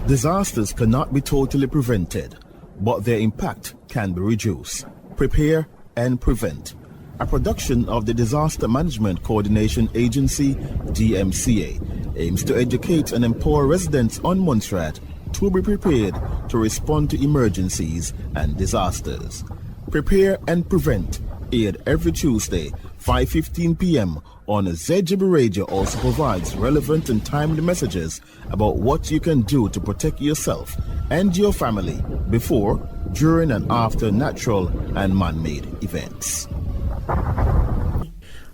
Disasters cannot be totally prevented, but their impact can be reduced. Prepare and prevent. A production of the Disaster Management Coordination Agency, DMCA, aims to educate and empower residents on Montserrat to be prepared to respond to emergencies and disasters. Prepare and Prevent aired every Tuesday, 5:15 p.m. on ZGB Radio. Also provides relevant and timely messages about what you can do to protect yourself and your family before, during and after natural and man-made events.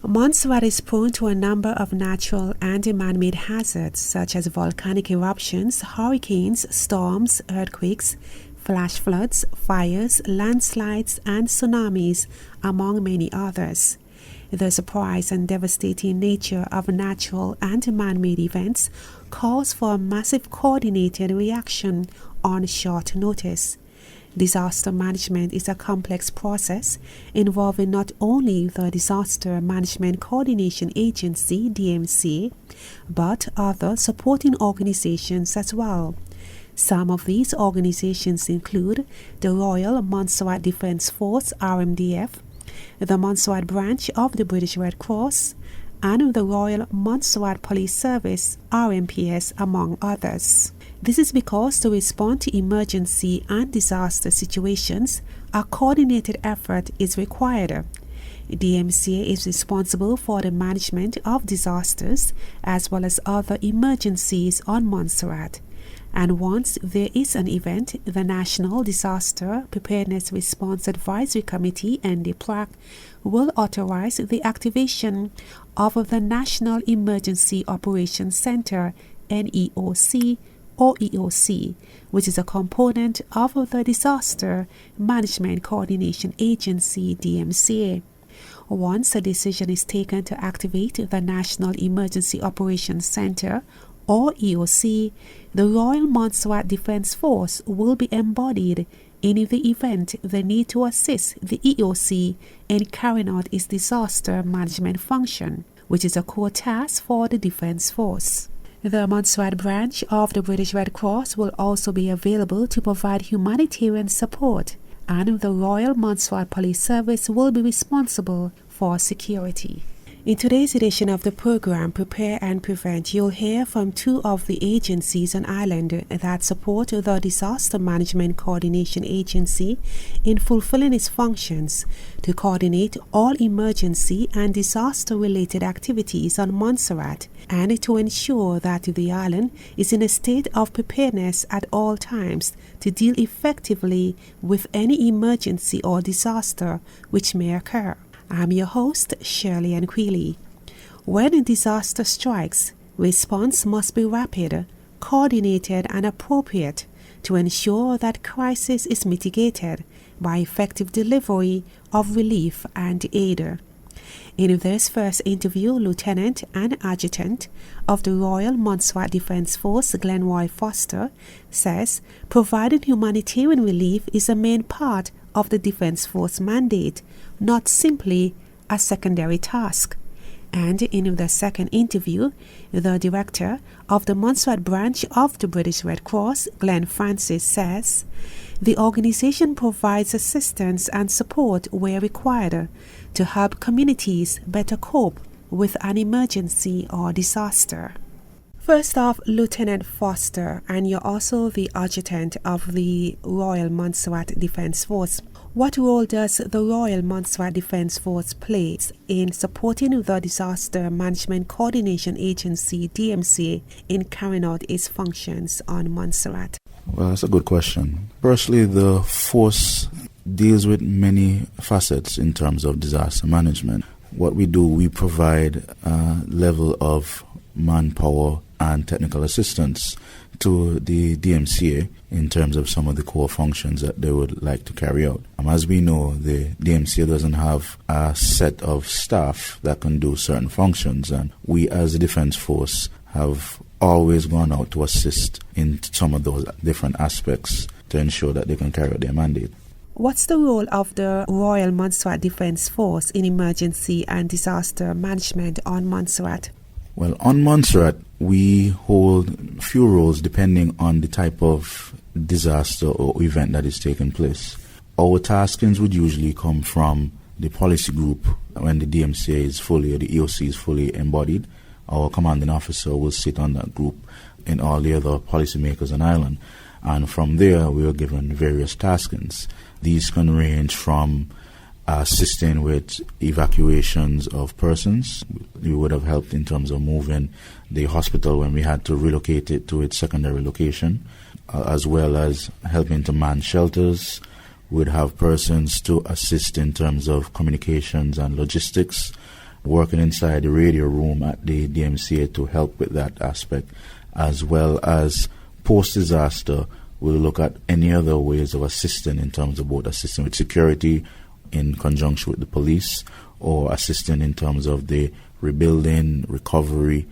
Montserrat is prone to a number of natural and man-made hazards such as volcanic eruptions, hurricanes, storms, earthquakes, flash floods, fires, landslides, and tsunamis, among many others. The surprise and devastating nature of natural and man-made events calls for a massive coordinated reaction on short notice. Disaster management is a complex process involving not only the Disaster Management Coordination Agency, DMCA, but other supporting organizations as well. Some of these organizations include the Royal Montserrat Defence Force, RMDF, the Montserrat branch of the British Red Cross, and the Royal Montserrat Police Service, RMPS, among others. This is because to respond to emergency and disaster situations, a coordinated effort is required. DMCA is responsible for the management of disasters as well as other emergencies on Montserrat. And once there is an event, the National Disaster Preparedness Response Advisory Committee, NDPRAC, will authorize the activation of the National Emergency Operations Center, NEOC, or EOC, which is a component of the Disaster Management Coordination Agency, DMCA. Once a decision is taken to activate the National Emergency Operations Center, or EOC, the Royal Montserrat Defence Force will be embodied in the event the need to assist the EOC in carrying out its disaster management function, which is a core task for the Defence Force. The Montserrat branch of the British Red Cross will also be available to provide humanitarian support, and the Royal Montserrat Police Service will be responsible for security. In today's edition of the program, Prepare and Prevent, you'll hear from two of the agencies on island that support the Disaster Management Coordination Agency in fulfilling its functions to coordinate all emergency and disaster-related activities on Montserrat and to ensure that the island is in a state of preparedness at all times to deal effectively with any emergency or disaster which may occur. I'm your host, Shirley Nkwili. When a disaster strikes, response must be rapid, coordinated, and appropriate to ensure that crisis is mitigated by effective delivery of relief and aid. In this first interview, Lieutenant and Adjutant of the Royal Montserrat Defence Force, Glenroy Foster, says providing humanitarian relief is a main part of the Defence Force mandate, not simply a secondary task. And in the second interview, the Director of the Montserrat branch of the British Red Cross, Glen Francis, says the organization provides assistance and support where required to help communities better cope with an emergency or disaster. First off, Lieutenant Foster, and you're also the Adjutant of the Royal Montserrat Defence Force. What role does the Royal Montserrat Defence Force play in supporting the Disaster Management Coordination Agency, DMCA, in carrying out its functions on Montserrat? Well, that's a good question. Firstly, the force deals with many facets in terms of disaster management. What we do, we provide a level of manpower and technical assistance to the DMCA in terms of some of the core functions that they would like to carry out. As we know, the DMCA doesn't have a set of staff that can do certain functions, and we as the Defence Force have always gone out to assist in some of those different aspects to ensure that they can carry out their mandate. What's the role of the Royal Montserrat Defence Force in emergency and disaster management on Montserrat? Well, on Montserrat, we hold a few roles depending on the type of disaster or event that is taking place. Our taskings would usually come from the policy group when the DMCA is fully, or the EOC is fully embodied. Our commanding officer will sit on that group and all the other policymakers on island. And from there, we are given various taskings. These can range from assisting with evacuations of persons. We would have helped in terms of moving the hospital when we had to relocate it to its secondary location, as well as helping to man shelters. We'd have persons to assist in terms of communications and logistics, working inside the radio room at the DMCA to help with that aspect, as well as post-disaster. We'll look at any other ways of assisting in terms of both assisting with security in conjunction with the police, or assisting in terms of the rebuilding, recovery,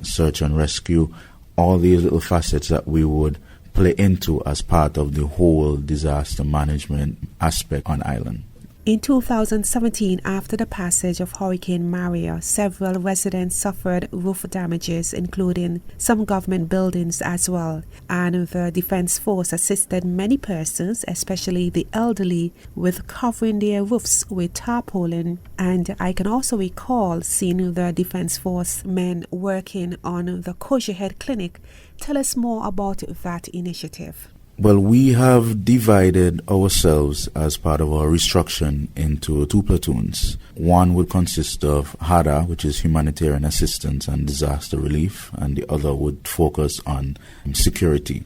search and rescue, all these little facets that we would play into as part of the whole disaster management aspect on island. In 2017, after the passage of Hurricane Maria, several residents suffered roof damages, including some government buildings as well. And the Defence Force assisted many persons, especially the elderly, with covering their roofs with tarpaulin. And I can also recall seeing the Defence Force men working on the Closure Head Clinic. Tell us more about that initiative. Well, we have divided ourselves as part of our restructuring into two platoons. One would consist of HADA, which is humanitarian assistance and disaster relief, and the other would focus on security.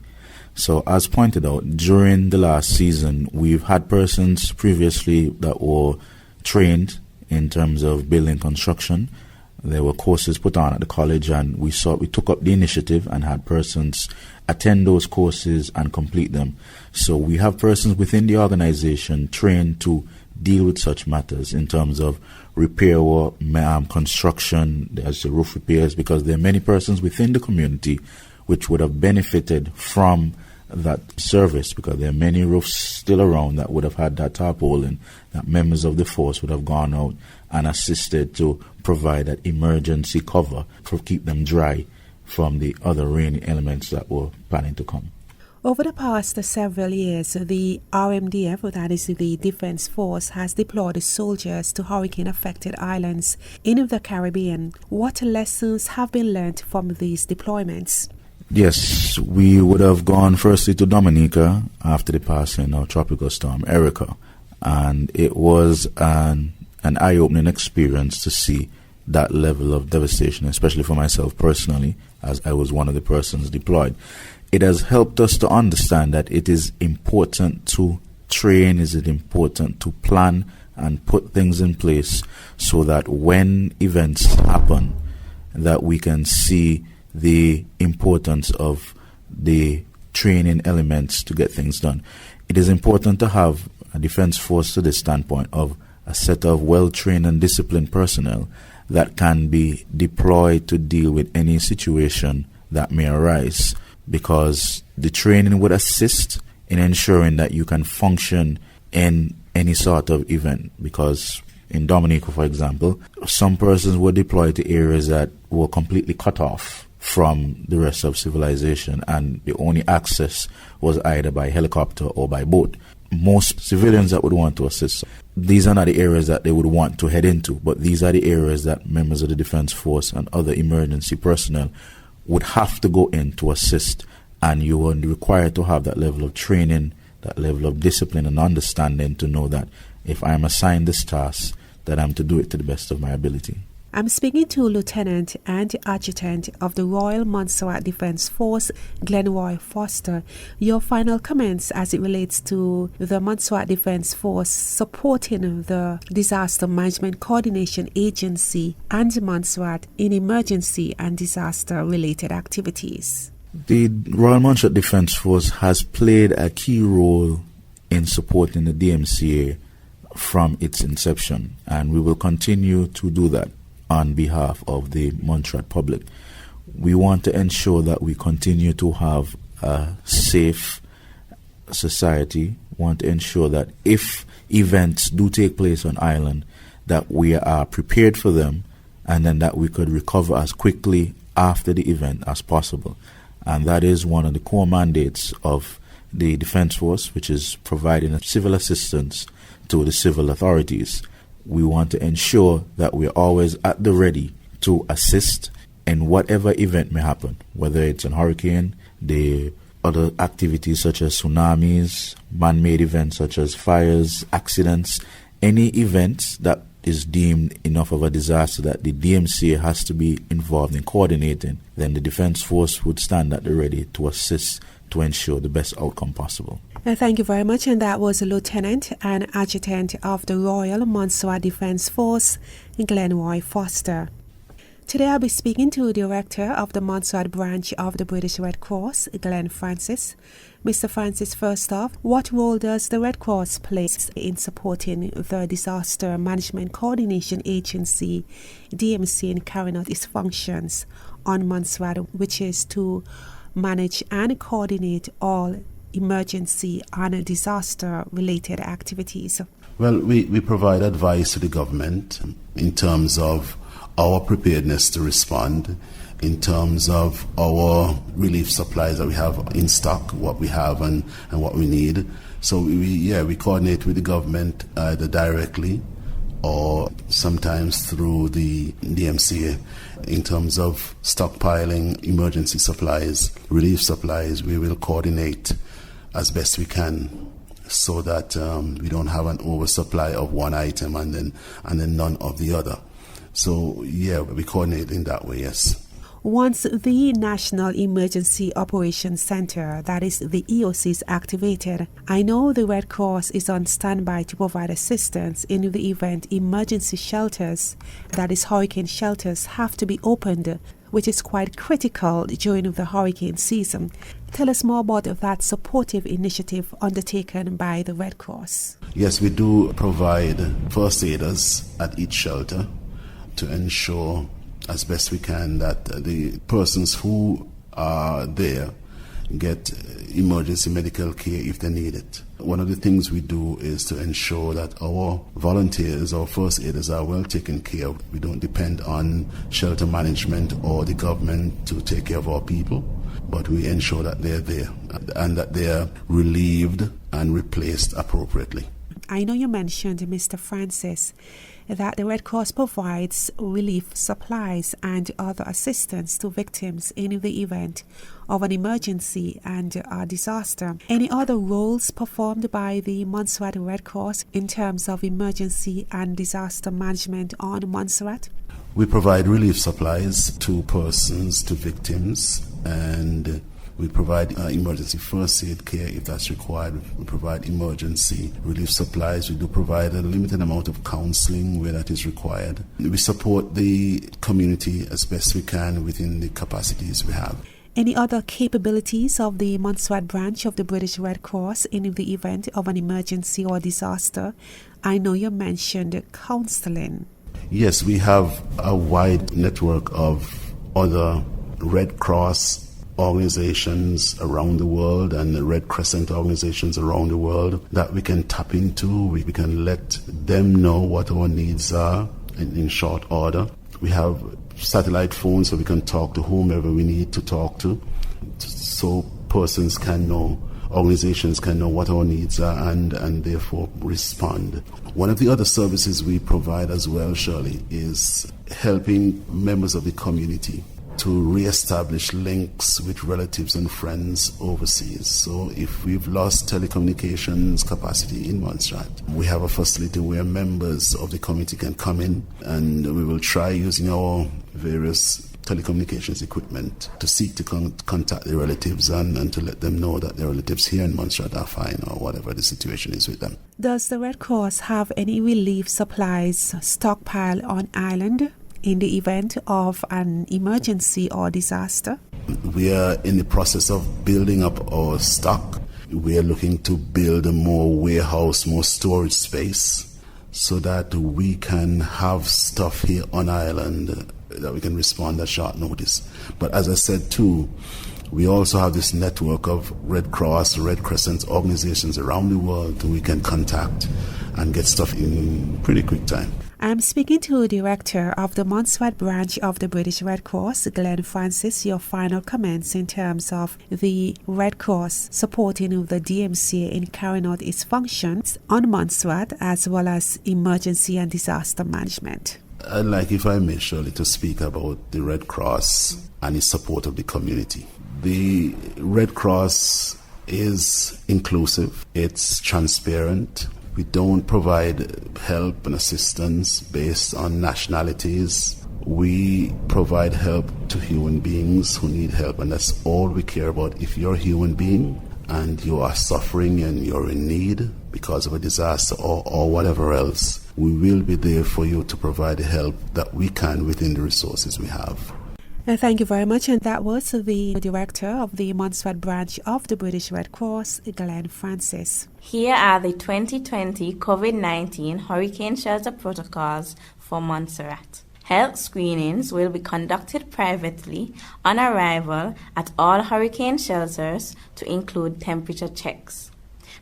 So as pointed out, during the last season, we've had persons previously that were trained in terms of building construction. There were courses put on at the college, and we took up the initiative and had persons attend those courses and complete them. So we have persons within the organization trained to deal with such matters in terms of repair work, construction, there's the roof repairs, because there are many persons within the community which would have benefited from that service, because there are many roofs still around that would have had that tarpaulin, that members of the force would have gone out and assisted to provide that emergency cover to keep them dry from the other rainy elements that were planning to come. Over the past several years, the RMDF, that is the Defence Force, has deployed soldiers to hurricane-affected islands in the Caribbean. What lessons have been learned from these deployments? Yes, we would have gone firstly to Dominica after the passing of Tropical Storm Erica, and it was an eye-opening experience to see that level of devastation, especially for myself personally, as I was one of the persons deployed. It has helped us to understand that it is important to train, is it important to plan and put things in place so that when events happen, that we can see the importance of the training elements to get things done. It is important to have a defense force to the standpoint of a set of well-trained and disciplined personnel that can be deployed to deal with any situation that may arise, because the training would assist in ensuring that you can function in any sort of event. Because in Dominica, for example, some persons were deployed to areas that were completely cut off from the rest of civilization, and the only access was either by helicopter or by boat. Most civilians that would want to assist, these are not the areas that they would want to head into, but these are the areas that members of the Defence Force and other emergency personnel would have to go in to assist, and you are required to have that level of training, that level of discipline and understanding to know that if I am assigned this task, that I'm to do it to the best of my ability. I'm speaking to Lieutenant and Adjutant of the Royal Montserrat Defence Force, Glenroy Foster. Your final comments as it relates to the Montserrat Defence Force supporting the Disaster Management Coordination Agency and Montserrat in emergency and disaster-related activities. The Royal Montserrat Defence Force has played a key role in supporting the DMCA from its inception, and we will continue to do that on behalf of the Montserrat public. We want to ensure that we continue to have a safe society. We want to ensure that if events do take place on island, that we are prepared for them and then that we could recover as quickly after the event as possible. And that is one of the core mandates of the Defence Force, which is providing civil assistance to the civil authorities. We want to ensure that we're always at the ready to assist in whatever event may happen, whether it's a hurricane, the other activities such as tsunamis, man-made events such as fires, accidents, any events that is deemed enough of a disaster that the DMCA has to be involved in coordinating, then the Defence Force would stand at the ready to assist to ensure the best outcome possible. Thank you very much. And that was Lieutenant and Adjutant of the Royal Montserrat Defence Force, Glenroy Foster. Today I'll be speaking to Director of the Montserrat branch of the British Red Cross, Glen Francis. Mr. Francis, first off, what role does the Red Cross play in supporting the Disaster Management Coordination Agency, DMCA, in carrying out its functions on Montserrat, which is to manage and coordinate all emergency and disaster-related activities? Well, we provide advice to the government in terms of our preparedness to respond, in terms of our relief supplies that we have in stock, what we have and what we need. So we coordinate with the government either directly or sometimes through the DMCA in terms of stockpiling emergency supplies, relief supplies. We will coordinate as best we can so that we don't have an oversupply of one item and then none of the other. So we coordinate in that way, yes. Once the National Emergency Operations Center, that is the EOC, is activated, I know the Red Cross is on standby to provide assistance in the event emergency shelters, that is hurricane shelters, have to be opened, which is quite critical during the hurricane season. Tell us more about that supportive initiative undertaken by the Red Cross. Yes, we do provide first aiders at each shelter to ensure as best we can that the persons who are there get emergency medical care if they need it. One of the things we do is to ensure that our volunteers, our first aiders, are well taken care of. We don't depend on shelter management or the government to take care of our people, but we ensure that they're there and that they're relieved and replaced appropriately. I know you mentioned, Mr. Francis, that the Red Cross provides relief supplies and other assistance to victims in the event of an emergency and a disaster. Any other roles performed by the Montserrat Red Cross in terms of emergency and disaster management on Montserrat? We provide relief supplies to persons, to victims, and we provide emergency first aid care if that's required. We provide emergency relief supplies. We do provide a limited amount of counseling where that is required. We support the community as best we can within the capacities we have. Any other capabilities of the Montserrat branch of the British Red Cross in the event of an emergency or disaster? I know you mentioned counseling. Yes, we have a wide network of other Red Cross organizations around the world and the Red Crescent organizations around the world that we can tap into. We can let them know what our needs are in short order. We have satellite phones so we can talk to whomever we need to talk to, so persons can know, organizations can know what our needs are and therefore respond. One of the other services we provide as well, Shirley, is helping members of the community to re-establish links with relatives and friends overseas. So if we've lost telecommunications capacity in Montserrat, we have a facility where members of the community can come in, and we will try using our various telecommunications equipment to seek to contact their relatives and to let them know that their relatives here in Montserrat are fine or whatever the situation is with them. Does the Red Cross have any relief supplies stockpiled on island in the event of an emergency or disaster? We are in the process of building up our stock. We are looking to build a more warehouse, more storage space so that we can have stuff here on island that we can respond at short notice. But as I said too, We also have this network of Red Cross, Red Crescent organizations around the world who we can contact and get stuff in pretty quick time. I'm speaking to Director of the Montserrat branch of the British Red Cross, Glen Francis. Your final comments in terms of the Red Cross supporting the DMCA in carrying out its functions on Montserrat as well as emergency and disaster management. I'd like, if I may, Shirley, to speak about the Red Cross and its support of the community. The Red Cross is inclusive, it's transparent. We don't provide help and assistance based on nationalities. We provide help to human beings who need help, and that's all we care about. If you're a human being and you are suffering and you're in need because of a disaster or whatever else, we will be there for you to provide the help that we can within the resources we have. Thank you very much. And that was the Director of the Montserrat branch of the British Red Cross, Glen Francis. Here are the 2020 COVID-19 Hurricane Shelter Protocols for Montserrat. Health screenings will be conducted privately on arrival at all hurricane shelters to include temperature checks.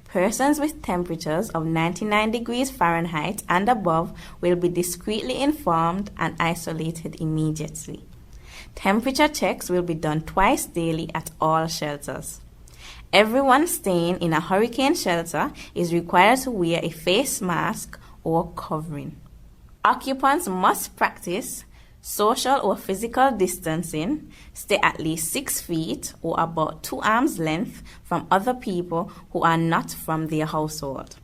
Persons with temperatures of 99 degrees Fahrenheit and above will be discreetly informed and isolated immediately. Temperature checks will be done twice daily at all shelters. Everyone staying in a hurricane shelter is required to wear a face mask or covering. Occupants must practice social or physical distancing, stay at least 6 feet or about 2 arms length from other people who are not from their household.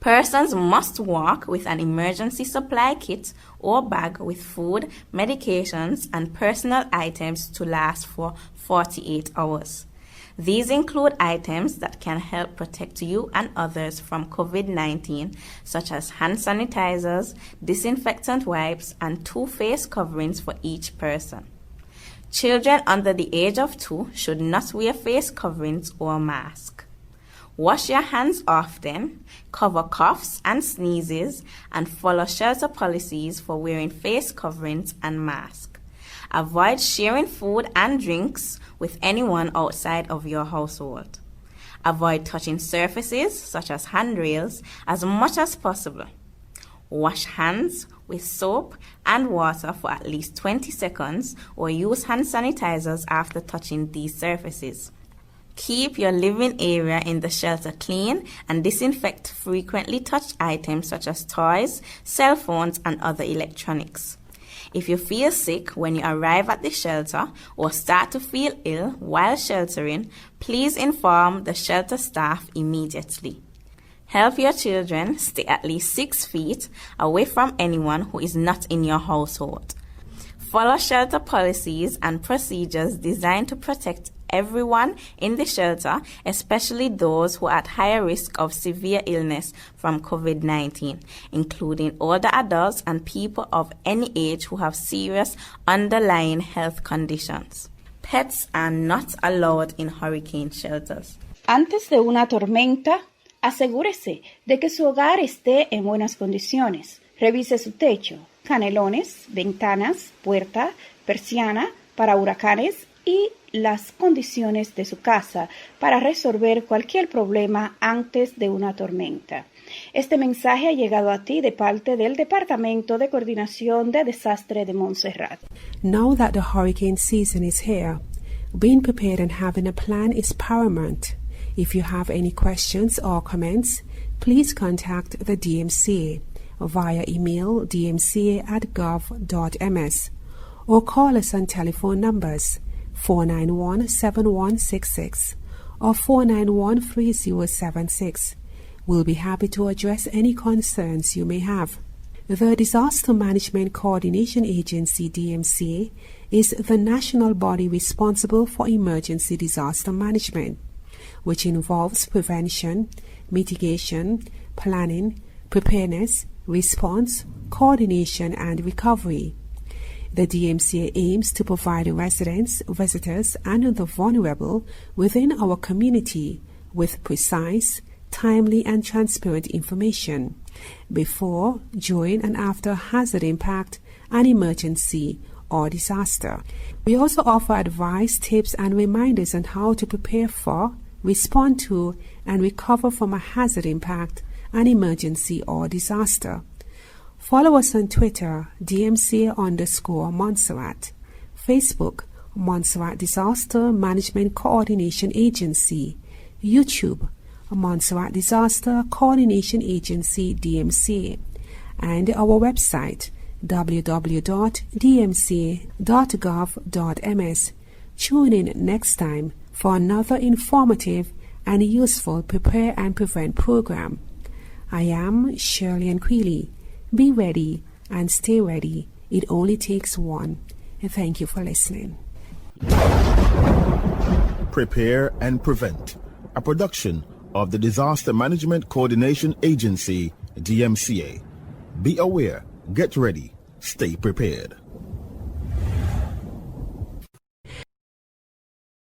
Persons must walk with an emergency supply kit or bag with food, medications, and personal items to last for 48 hours. These include items that can help protect you and others from COVID-19, such as hand sanitizers, disinfectant wipes, and 2 face coverings for each person. Children under the age of 2 should not wear face coverings or masks. Wash your hands often, cover coughs and sneezes, and follow shelter policies for wearing face coverings and masks. Avoid sharing food and drinks with anyone outside of your household. Avoid touching surfaces such as handrails as much as possible. Wash hands with soap and water for at least 20 seconds or use hand sanitizers after touching these surfaces. Keep your living area in the shelter clean and disinfect frequently touched items such as toys, cell phones, and other electronics. If you feel sick when you arrive at the shelter or start to feel ill while sheltering, please inform the shelter staff immediately. Help your children stay at least 6 feet away from anyone who is not in your household. Follow shelter policies and procedures designed to protect everyone in the shelter, especially those who are at higher risk of severe illness from COVID-19, including older adults and people of any age who have serious underlying health conditions. Pets are not allowed in hurricane shelters. Antes de una tormenta, asegúrese de que su hogar esté en buenas condiciones. Revise su techo, canelones, ventanas, puerta, persiana para huracanes y las condiciones de su casa para resolver cualquier problema antes de una tormenta. Este mensaje ha llegado a ti de parte del Departamento de Coordinación de Desastre de Montserrat. Now that the hurricane season is here, being prepared and having a plan is paramount. If you have any questions or comments, please contact the DMCA via email dmca@gov.ms or call us on telephone numbers 491-7166 or 491-3076. We'll be happy to address any concerns you may have. The Disaster Management Coordination Agency, DMCA, is the national body responsible for emergency disaster management, which involves prevention, mitigation, planning, preparedness, response, coordination, and recovery. The DMCA aims to provide residents, visitors, and the vulnerable within our community with precise, timely, and transparent information before, during, and after hazard impact, an emergency, or disaster. We also offer advice, tips, and reminders on how to prepare for, respond to, and recover from a hazard impact, an emergency, or disaster. Follow us on Twitter, DMCA_Montserrat, Facebook, Montserrat Disaster Management Coordination Agency, YouTube, Montserrat Disaster Coordination Agency DMCA, and our website www.dmca.gov.ms. Tune in next time for another informative and useful Prepare and Prevent program. I am Shirley Nkwili. Be ready and stay ready. It only takes one. And thank you for listening. Prepare and Prevent, a production of the Disaster Management Coordination Agency, DMCA. Be aware, get ready, stay prepared.